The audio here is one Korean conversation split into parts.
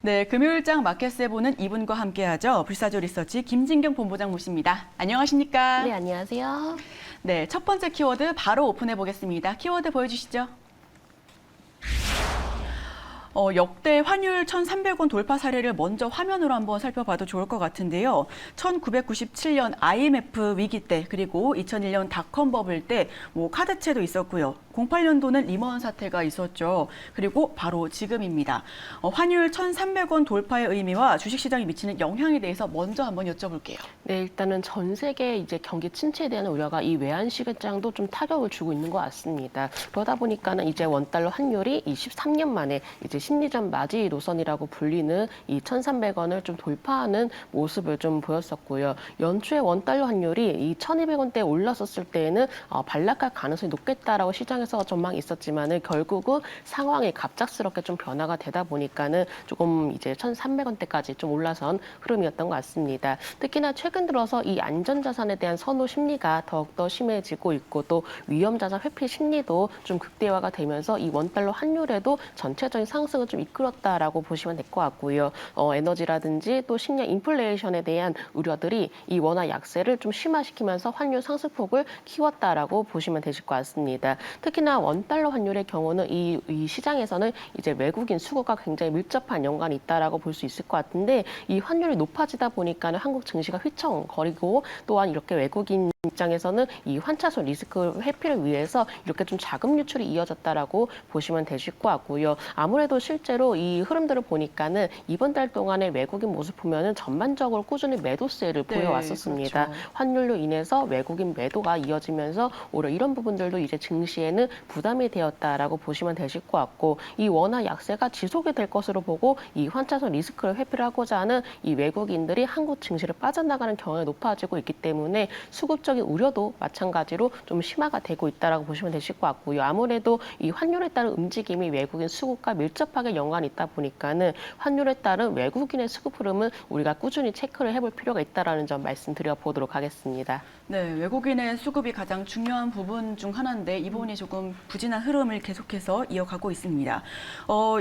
네, 금요일장 마켓세 보는 이분과 함께하죠. 불사조 리서치 김진경 본부장 모십니다. 안녕하십니까? 네, 안녕하세요. 네, 첫 번째 키워드 바로 오픈해 보겠습니다. 키워드 보여주시죠. 역대 환율 1,300원 돌파 사례를 먼저 화면으로 한번 살펴봐도 좋을 것 같은데요. 1997년 IMF 위기 때, 그리고 2001년 닷컴 버블 때 카드채도 있었고요. 08년도는 리먼 사태가 있었죠. 그리고 바로 지금입니다. 환율 1,300원 돌파의 의미와 주식시장에 미치는 영향에 대해서 먼저 한번 여쭤볼게요. 네, 일단은 전 세계 이제 경기 침체에 대한 우려가 이 외환시장도 좀 타격을 주고 있는 것 같습니다. 그러다 보니까는 이제 원달러 환율이 23년 만에 이제 심리전 맞이 노선이라고 불리는 이 1,300원을 좀 돌파하는 모습을 좀 보였었고요. 연초에 원달러 환율이 이 1,200원대에 올랐었을 때에는 반락할 가능성이 높겠다라고 시장에서 전망이 있었지만은 결국은 상황이 갑작스럽게 좀 변화가 되다 보니까는 조금 이제 1,300원대까지 좀 올라선 흐름이었던 것 같습니다. 특히나 최근 들어서 이 안전자산에 대한 선호 심리가 더욱더 심해지고 있고 또 위험자산 회피 심리도 좀 극대화가 되면서 이 원달러 환율에도 전체적인 상승을 좀 이끌었다라고 보시면 될 것 같고요. 에너지라든지 또 식량 인플레이션에 대한 우려들이 이 원화 약세를 좀 심화시키면서 환율 상승폭을 키웠다라고 보시면 되실 것 같습니다. 특히나 원달러 환율의 경우는 이 시장에서는 이제 외국인 수급과 굉장히 밀접한 연관이 있다라고 볼 수 있을 것 같은데 이 환율이 높아지다 보니까는 한국 증시가 휘청거리고 또한 이렇게 외국인 입장에서는 이 환차손 리스크 회피를 위해서 이렇게 좀 자금 유출이 이어졌다라고 보시면 되실 것 같고요. 아무래도 실제로 이 흐름들을 보니까는 이번 달 동안의 외국인 모습 보면은 전반적으로 꾸준히 매도세를 보여왔었습니다. 그렇죠. 환율로 인해서 외국인 매도가 이어지면서 오히려 이런 부분들도 이제 증시에는 부담이 되었다라고 보시면 되실 것 같고 이 원화 약세가 지속이 될 것으로 보고 이 환차손 리스크를 회피를 하고자 하는 이 외국인들이 한국 증시를 빠져나가는 경향이 높아지고 있기 때문에 수급적인 우려도 마찬가지로 좀 심화가 되고 있다라고 보시면 되실 것 같고요. 아무래도 이 환율에 따른 움직임이 외국인 수급과 밀접하게 연관이 있다 보니까는 환율에 따른 외국인의 수급 흐름은 우리가 꾸준히 체크를 해볼 필요가 있다라는 점 말씀드려 보도록 하겠습니다. 네, 외국인의 수급이 가장 중요한 부분 중 하나인데 이번이 조금 부진한 흐름을 계속해서 이어가고 있습니다.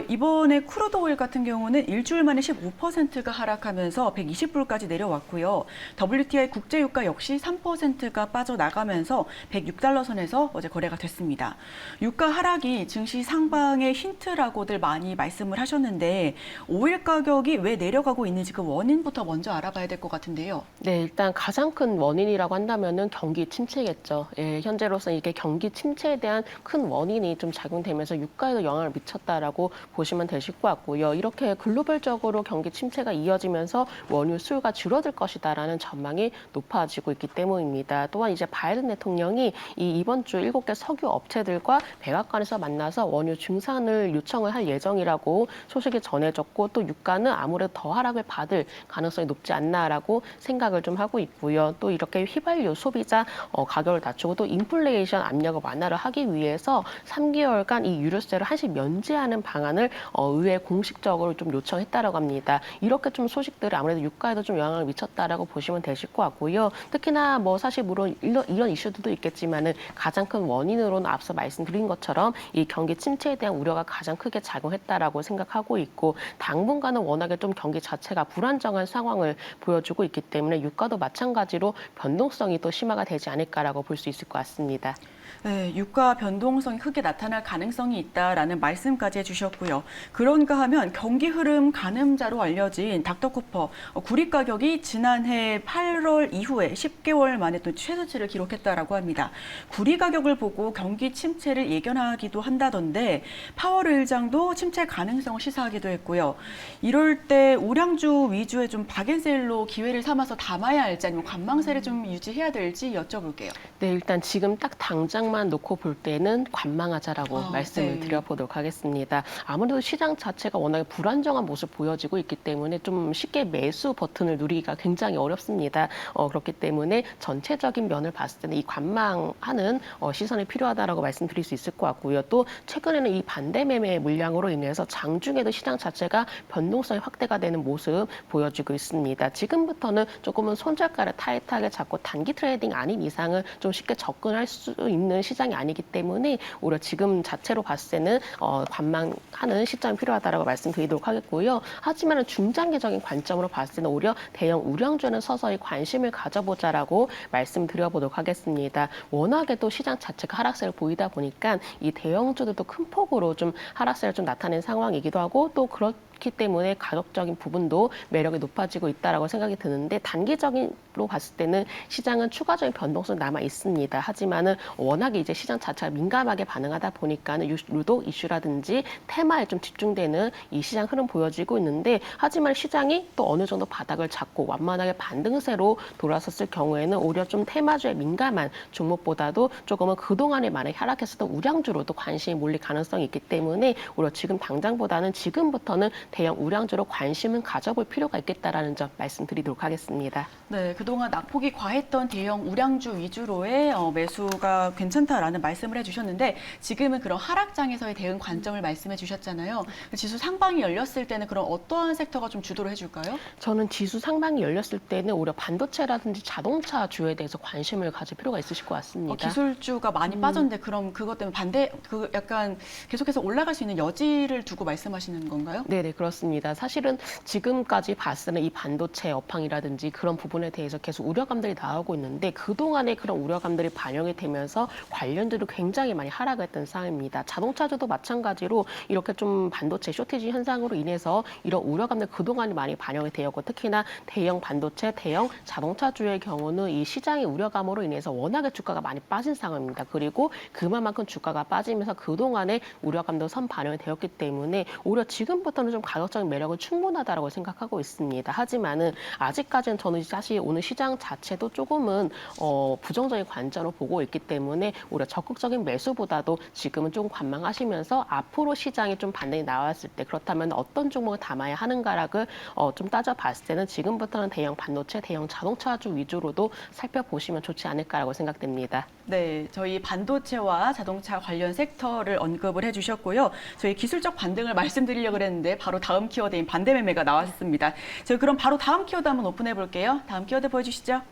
이번에 크루드 오일 같은 경우는 일주일 만에 15%가 하락하면서 120불까지 내려왔고요. WTI 국제유가 역시 3%가 빠져나가면서 106달러 선에서 어제 거래가 됐습니다. 유가 하락이 증시 상방의 힌트라고들 많이 말씀을 하셨는데 오일 가격이 왜 내려가고 있는지 그 원인부터 먼저 알아봐야 될 것 같은데요. 네, 일단 가장 큰 원인이라고 한다면은 경기 침체겠죠. 예, 현재로서는 이게 경기 침체에 대한 큰 원인이 좀 작용되면서 유가에도 영향을 미쳤다라고 보시면 되실 것 같고요. 이렇게 글로벌적으로 경기 침체가 이어지면서 원유 수요가 줄어들 것이다라는 전망이 높아지고 있기 때문입니다. 또한 이제 바이든 대통령이 이번 주 7개 석유 업체들과 백악관에서 만나서 원유 증산을 요청을 할 예정이라고 소식이 전해졌고 또 유가는 아무래도 더 하락을 받을 가능성이 높지 않나라고 생각을 좀 하고 있고요. 또 이렇게 휘발유 소비자 가격을 낮추고 또 인플레이션 압력을 완화를 하기 위해서 3개월간 이 유류세를 한시 면제하는 방안을 의회에 공식적으로 좀 요청했다라고 합니다. 이렇게 좀 소식들이 아무래도 유가에도 좀 영향을 미쳤다라고 보시면 되실 것 같고요. 특히나 사실 물론 이런 이슈들도 있겠지만은 가장 큰 원인으로는 앞서 말씀드린 것처럼 이 경기 침체에 대한 우려가 가장 크게 작용했다라고 생각하고 있고 당분간은 워낙에 좀 경기 자체가 불안정한 상황을 보여주고 있기 때문에 유가도 마찬가지로 변동성이 또 심화가 되지 않을까라고 볼 수 있을 것 같습니다. 네, 유가 변동성이 크게 나타날 가능성이 있다라는 말씀까지 해주셨고요. 그런가 하면 경기 흐름 가늠자로 알려진 닥터코퍼 구리 가격이 지난해 8월 이후에 10개월 만에 또 최저치를 기록했다라고 합니다. 구리 가격을 보고 경기 침체를 예견하기도 한다던데 파월 의장도 침체 가능성을 시사하기도 했고요. 이럴 때 우량주 위주의 좀 박앤셀로 기회를 삼아서 담아야 할지 아니면 관망세를 좀 유지해야 될지 여쭤볼게요. 네, 일단 지금 딱 당장만 놓고 볼 때는 관망하자라고 말씀을 네. 드려보도록 하겠습니다. 아무래도 시장 자체가 워낙에 불안정한 모습 보여지고 있기 때문에 좀 쉽게 매수 버튼을 누리기가 굉장히 어렵습니다. 그렇기 때문에 전체적인 면을 봤을 때는 이 관망하는 시선이 필요하다라고 말씀드릴 수 있을 것 같고요. 또 최근에는 이 반대 매매 물량으로 인해서 장중에도 시장 자체가 변동성이 확대가 되는 모습 보여지고 있습니다. 지금부터는 조금은 손절가를 타이트하게 잡고 단기 트레이딩 아닌 이상은 좀 쉽게 접근할 수 있는 있는 시장이 아니기 때문에 오히려 지금 자체로 봤을 때는 관망하는 시점이 필요하다라고 말씀드리도록 하겠고요. 하지만 중장기적인 관점으로 봤을 때는 오히려 대형 우량주는 서서히 관심을 가져보자라고 말씀드려보도록 하겠습니다. 워낙에도 시장 자체가 하락세를 보이다 보니까 이 대형주들도 큰 폭으로 좀 하락세를 좀 나타낸 상황이기도 하고 또 그렇기 때문에 가격적인 부분도 매력이 높아지고 있다라고 생각이 드는데 단기적으로 봤을 때는 시장은 추가적인 변동성이 남아 있습니다. 하지만은 워낙에 이제 시장 자체가 민감하게 반응하다 보니까는 유독 이슈라든지 테마에 좀 집중되는 이 시장 흐름 보여지고 있는데 하지만 시장이 또 어느 정도 바닥을 잡고 완만하게 반등세로 돌아섰을 경우에는 오히려 좀 테마주에 민감한 종목보다도 조금은 그동안에 많이 하락했었던 우량주로도 관심이 몰릴 가능성이 있기 때문에 오히려 지금 당장보다는 지금부터는 대형 우량주로 관심은 가져볼 필요가 있겠다라는 점 말씀드리도록 하겠습니다. 네, 그동안 낙폭이 과했던 대형 우량주 위주로의 매수가 괜찮다라는 말씀을 해주셨는데 지금은 그런 하락장에서의 대응 관점을 말씀해 주셨잖아요. 지수 상방이 열렸을 때는 그럼 어떠한 섹터가 좀 주도를 해줄까요? 저는 지수 상방이 열렸을 때는 오히려 반도체라든지 자동차 주에 대해서 관심을 가질 필요가 있으실 것 같습니다. 기술주가 많이 빠졌는데 그럼 그것 때문에 약간 계속해서 올라갈 수 있는 여지를 두고 말씀하시는 건가요? 네네, 그렇습니다. 사실은 지금까지 봤을 때는 이 반도체 업황이라든지 그런 부분에 대해서 계속 우려감들이 나오고 있는데 그동안에 그런 우려감들이 반영이 되면서 관련주도 굉장히 많이 하락했던 상황입니다. 자동차주도 마찬가지로 이렇게 좀 반도체 쇼티지 현상으로 인해서 이런 우려감들 그동안에 많이 반영이 되었고 특히나 대형 반도체, 대형 자동차주의 경우는 이 시장의 우려감으로 인해서 워낙에 주가가 많이 빠진 상황입니다. 그리고 그만큼 주가가 빠지면서 그동안에 우려감도 선반영이 되었기 때문에 오히려 지금부터는 좀 가격적인 매력은 충분하다고 생각하고 있습니다. 하지만은 아직까지는 저는 사실 오늘 시장 자체도 조금은 부정적인 관점으로 보고 있기 때문에 오히려 적극적인 매수보다도 지금은 조금 관망하시면서 앞으로 시장이 좀 반등이 나왔을 때 그렇다면 어떤 종목을 담아야 하는가를 좀 따져봤을 때는 지금부터는 대형 반도체, 대형 자동차주 위주로도 살펴보시면 좋지 않을까라고 생각됩니다. 네, 저희 반도체와 자동차 관련 섹터를 언급을 해주셨고요. 저희 기술적 반등을 말씀드리려고 했는데 바로 다음 키워드인 반대매매가 나왔습니다. 저희 그럼 바로 다음 키워드 한번 오픈해 볼게요. 다음 키워드 보여주시죠.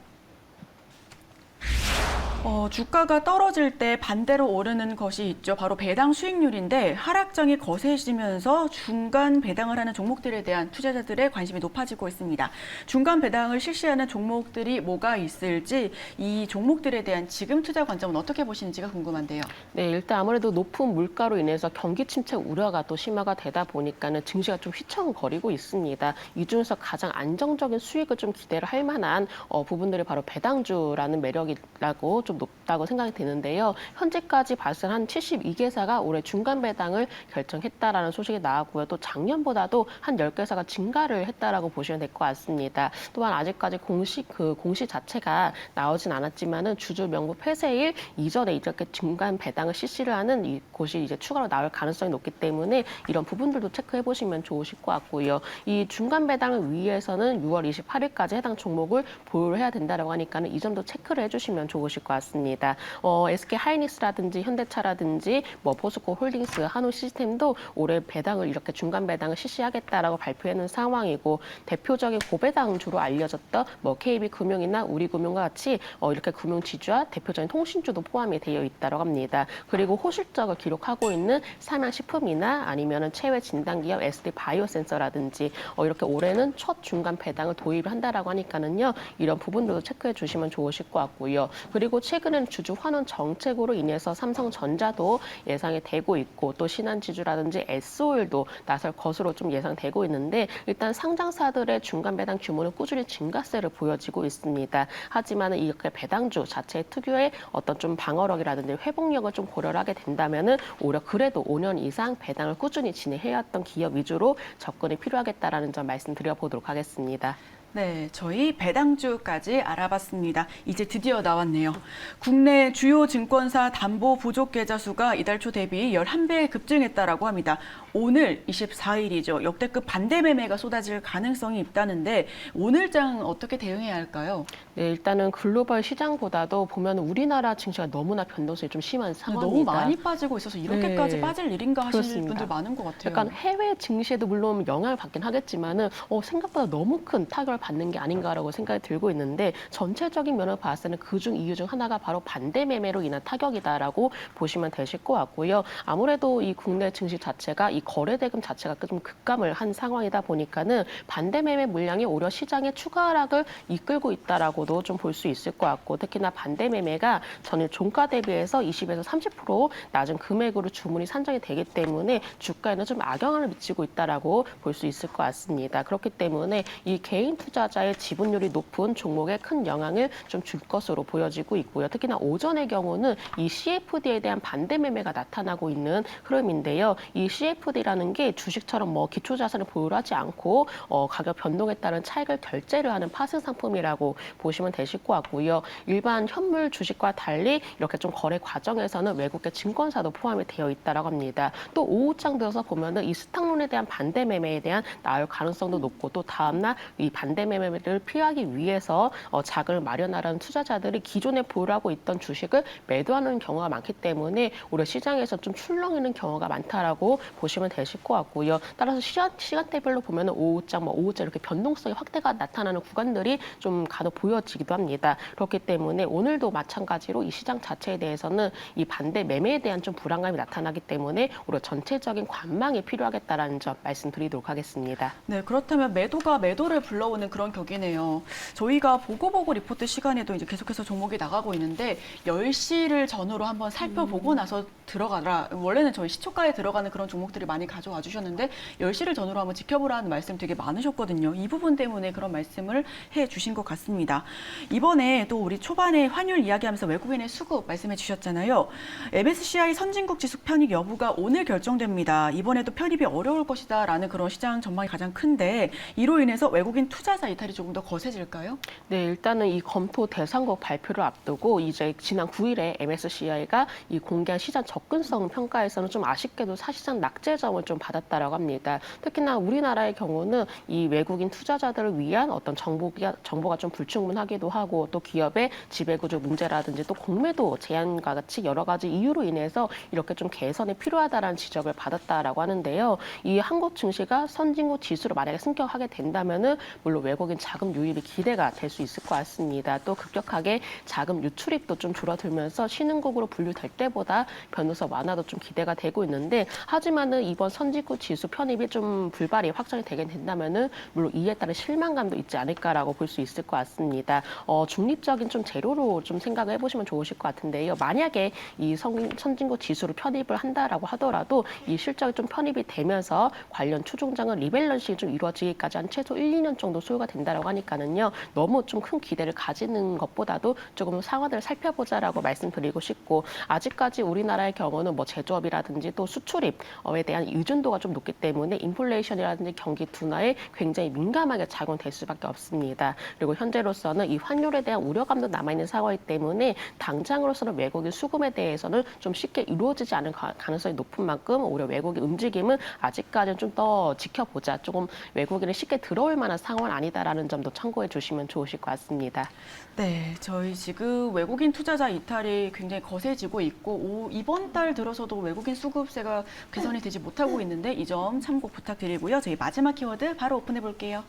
주가가 떨어질 때 반대로 오르는 것이 있죠. 바로 배당 수익률인데 하락장이 거세지면서 중간 배당을 하는 종목들에 대한 투자자들의 관심이 높아지고 있습니다. 중간 배당을 실시하는 종목들이 뭐가 있을지 이 종목들에 대한 지금 투자 관점은 어떻게 보시는지가 궁금한데요. 네, 일단 아무래도 높은 물가로 인해서 경기 침체 우려가 또 심화가 되다 보니까는 증시가 좀 휘청거리고 있습니다. 이 중에서 가장 안정적인 수익을 좀 기대를 할 만한 부분들이 바로 배당주라는 매력이라고 좀 높다고 생각이 되는데요. 현재까지 발생 한 72개사가 올해 중간 배당을 결정했다라는 소식이 나왔고요. 또 작년보다도 한 10개사가 증가를 했다라고 보시면 될 것 같습니다. 또한 아직까지 공시 자체가 나오진 않았지만은 주주 명부 폐쇄일 이전에 이렇게 중간 배당을 실시를 하는 이곳이 이제 추가로 나올 가능성이 높기 때문에 이런 부분들도 체크해 보시면 좋으실 것 같고요. 이 중간 배당을 위해서는 6월 28일까지 해당 종목을 보유를 해야 된다라고 하니까는 이 점도 체크를 해주시면 좋으실 것 같습니다. SK 하이닉스라든지 현대차라든지 포스코 홀딩스, 한우 시스템도 올해 배당을 이렇게 중간 배당을 실시하겠다라고 발표하는 상황이고 대표적인 고배당주로 알려졌던 KB 금융이나 우리금융과 같이 이렇게 금융 지주와 대표적인 통신주도 포함이 되어 있다고 합니다. 그리고 호실적을 기록하고 있는 삼양식품이나 아니면은 체외 진단기업 SD 바이오센서라든지 이렇게 올해는 첫 중간 배당을 도입을 한다라고 하니까는요 이런 부분들도 체크해 주시면 좋으실 것 같고요. 그리고 최근에는 주주 환원 정책으로 인해서 삼성전자도 예상이 되고 있고 또 신한지주라든지 SO일도 나설 것으로 좀 예상되고 있는데 일단 상장사들의 중간 배당 규모는 꾸준히 증가세를 보여지고 있습니다. 하지만 이렇게 배당주 자체의 특유의 어떤 좀 방어력이라든지 회복력을 좀 고려를 하게 된다면은 오히려 그래도 5년 이상 배당을 꾸준히 진행해왔던 기업 위주로 접근이 필요하겠다라는 점 말씀드려보도록 하겠습니다. 네, 저희 배당주까지 알아봤습니다. 이제 드디어 나왔네요. 국내 주요 증권사 담보 부족 계좌 수가 이달 초 대비 11배 급증했다라고 합니다. 오늘 24일이죠. 역대급 반대 매매가 쏟아질 가능성이 있다는데 오늘장 어떻게 대응해야 할까요? 네, 일단은 글로벌 시장보다도 보면 우리나라 증시가 너무나 변동성이 좀 심한 상황입니다. 너무 많이 빠지고 있어서 이렇게까지 네, 빠질 일인가 하시는 그렇습니다. 분들 많은 것 같아요. 약간 해외 증시에도 물론 영향을 받긴 하겠지만은 생각보다 너무 큰 타격을 받는 게 아닌가라고 생각이 들고 있는데 전체적인 면을 봤을 때는 그중 이유 중 하나가 바로 반대 매매로 인한 타격이다라고 보시면 되실 것 같고요. 아무래도 이 국내 증시 자체가 이 거래 대금 자체가 좀 급감을 한 상황이다 보니까는 반대 매매 물량이 오히려 시장의 추가 하락을 이끌고 있다라고도 좀 볼 수 있을 것 같고 특히나 반대 매매가 전일 종가 대비해서 20에서 30% 낮은 금액으로 주문이 산정이 되기 때문에 주가에는 좀 악영향을 미치고 있다라고 볼 수 있을 것 같습니다. 그렇기 때문에 이 개인 투자자의 지분율이 높은 종목에 큰 영향을 좀 줄 것으로 보여지고 있고요. 특히나 오전의 경우는 이 CFD에 대한 반대 매매가 나타나고 있는 흐름인데요. 이 CFD라는 게 주식처럼 뭐 기초 자산을 보유하지 않고 가격 변동에 따른 차익을 결제를 하는 파생 상품이라고 보시면 되실 것 같고요. 일반 현물 주식과 달리 이렇게 좀 거래 과정에서는 외국계 증권사도 포함이 되어 있다라고 합니다. 또 오후장 들어서 보면은 이 스탁론에 대한 반대 매매에 대한 나올 가능성도 높고 또 다음날 이 반대 매매를 피하기 위해서 자금을 마련하려는 투자자들이 기존에 보유하고 있던 주식을 매도하는 경우가 많기 때문에 오히려 시장에서 좀 출렁이는 경우가 많다라고 보시면 되실 것 같고요. 따라서 시간대별로 보면은 오후장, 오후장 이렇게 변동성이 확대가 나타나는 구간들이 좀 간혹 보여지기도 합니다. 그렇기 때문에 오늘도 마찬가지로 이 시장 자체에 대해서는 이 반대 매매에 대한 좀 불안감이 나타나기 때문에 오히려 전체적인 관망이 필요하겠다라는 점 말씀드리도록 하겠습니다. 네, 그렇다면 매도가 매도를 불러오는 그런 격이네요. 저희가 보고 리포트 시간에도 이제 계속해서 종목이 나가고 있는데 10시를 전후로 한번 살펴보고 나서 들어가라. 원래는 저희 시초가에 들어가는 그런 종목들이 많이 가져와 주셨는데 10시를 전후로 한번 지켜보라는 말씀 되게 많으셨거든요. 이 부분 때문에 그런 말씀을 해 주신 것 같습니다. 이번에 또 우리 초반에 환율 이야기하면서 외국인의 수급 말씀해 주셨잖아요. MSCI 선진국 지수 편입 여부가 오늘 결정됩니다. 이번에도 편입이 어려울 것이다라는 그런 시장 전망이 가장 큰데 이로 인해서 외국인 투자자 이탈이 조금 더 거세질까요? 네, 일단은 이 검토 대상국 발표를 앞두고 이제 지난 9일에 MSCI가 이 공개한 시장 접근성 평가에서는 좀 아쉽게도 사실상 낙제점을 좀 받았다라고 합니다. 특히나 우리나라의 경우는 이 외국인 투자자들을 위한 어떤 정보가 좀 불충분하기도 하고 또 기업의 지배구조 문제라든지 또 공매도 제한과 같이 여러 가지 이유로 인해서 이렇게 좀 개선이 필요하다라는 지적을 받았다라고 하는데요. 이 한국 증시가 선진국 지수로 만약에 승격하게 된다면은 물론 외국인 자금 유입이 기대가 될 수 있을 것 같습니다. 또 급격하게 자금 유출입도 좀 줄어들면서 신흥국으로 분류될 때보다 변동성 완화도 좀 기대가 되고 있는데 하지만은 이번 선진국 지수 편입이 좀 불발이 확정이 되게 된다면은 물론 이에 따른 실망감도 있지 않을까라고 볼 수 있을 것 같습니다. 중립적인 좀 재료로 좀 생각을 해보시면 좋으실 것 같은데요. 만약에 이 선진국 지수로 편입을 한다라고 하더라도 이 실적이 좀 편입이 되면서 관련 추종장은 리밸런싱이 좀 이루어지기까지 한 최소 1, 2년 정도 소요가 된다라고 하니까는요. 너무 좀 큰 기대를 가지는 것보다도 조금 상황들을 살펴보자라고 말씀드리고 싶고 아직까지 우리나라의 경우는 뭐 제조업이라든지 또 수출입에 대한 의존도가 좀 높기 때문에 인플레이션이라든지 경기 둔화에 굉장히 민감하게 작용될 수밖에 없습니다. 그리고 현재로서는 이 환율에 대한 우려감도 남아있는 상황이기 때문에 당장으로서는 외국인 수급에 대해서는 좀 쉽게 이루어지지 않을 가능성이 높은 만큼 오히려 외국인 움직임은 아직까지는 좀 더 지켜보자. 조금 외국인이 쉽게 들어올 만한 상황은 아니다라는 점도 참고해 주시면 좋으실 것 같습니다. 네, 저희 지금 외국인 투자자 이탈이 굉장히 거세지고 있고 이번 달 들어서도 외국인 수급세가 개선이 되지 못하고 있는데 이 점 참고 부탁드리고요. 저희 마지막 키워드 바로 오픈해 볼게요.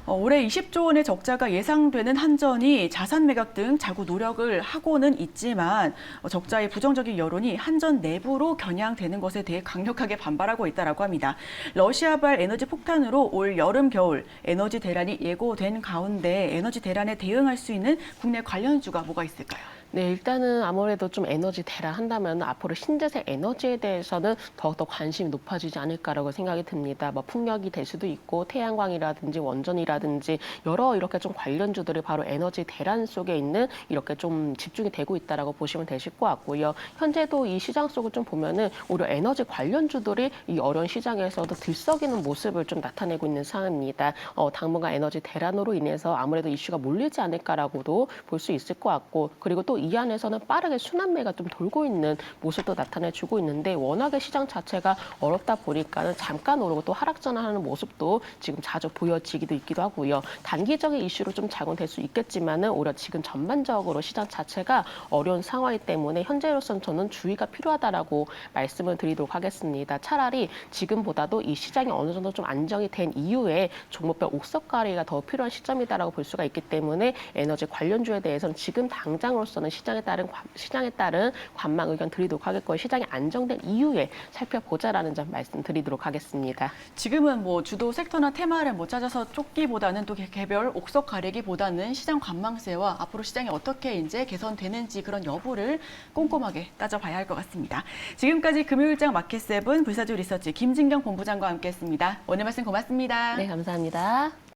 올해 20조 원의 적자가 예상되는 한전이 자산 매각 등 자구 노력을 하고는 있지만 적자의 부정적인 여론이 한전 내부로 겨냥되는 것에 대해 강력하게 반발하고 있다고 합니다. 러시아발 에너지 폭탄으로 올 여름 겨울 에너지 대란이 예고된 가운데 에너지 대란에 대응할 수 있는 국내 관련주가 뭐가 있을까요? 네, 일단은 아무래도 좀 에너지 대란 한다면 앞으로 신재생 에너지에 대해서는 더욱더 관심이 높아지지 않을까라고 생각이 듭니다. 뭐 풍력이 될 수도 있고 태양광이라든지 원전이라든지 여러 이렇게 좀 관련주들이 바로 에너지 대란 속에 있는 이렇게 좀 집중이 되고 있다라고 보시면 되실 것 같고요. 현재도 이 시장 속을 좀 보면은 오히려 에너지 관련주들이 이 어려운 시장에서도 들썩이는 모습을 좀 나타내고 있는 상황입니다. 당분간 에너지 대란으로 인해서 아무래도 이슈가 몰리지 않을까라고도 볼 수 있을 것 같고 그리고 또 이 안에서는 빠르게 순환매가 좀 돌고 있는 모습도 나타내주고 있는데 워낙에 시장 자체가 어렵다 보니까는 잠깐 오르고 또 하락 전환하는 모습도 지금 자주 보여지기도 있기도 하고요. 단기적인 이슈로 좀 작용될 수 있겠지만은 오히려 지금 전반적으로 시장 자체가 어려운 상황이기 때문에 현재로서는 저는 주의가 필요하다라고 말씀을 드리도록 하겠습니다. 차라리 지금보다도 이 시장이 어느 정도 좀 안정이 된 이후에 종목별 옥석 가리가 더 필요한 시점이다라고 볼 수가 있기 때문에 에너지 관련주에 대해서는 지금 당장으로서는 시장에 따른 관망 의견 드리도록 하겠고요. 시장이 안정된 이후에 살펴보자라는 점 말씀드리도록 하겠습니다. 지금은 뭐 주도 섹터나 테마를 뭐 찾아서 쫓기보다는 또 개별 옥석 가리기보다는 시장 관망세와 앞으로 시장이 어떻게 이제 개선되는지 그런 여부를 꼼꼼하게 따져봐야 할 것 같습니다. 지금까지 금요일장 마켓세븐 불사조 리서치 김진경 본부장과 함께했습니다. 오늘 말씀 고맙습니다. 네, 감사합니다.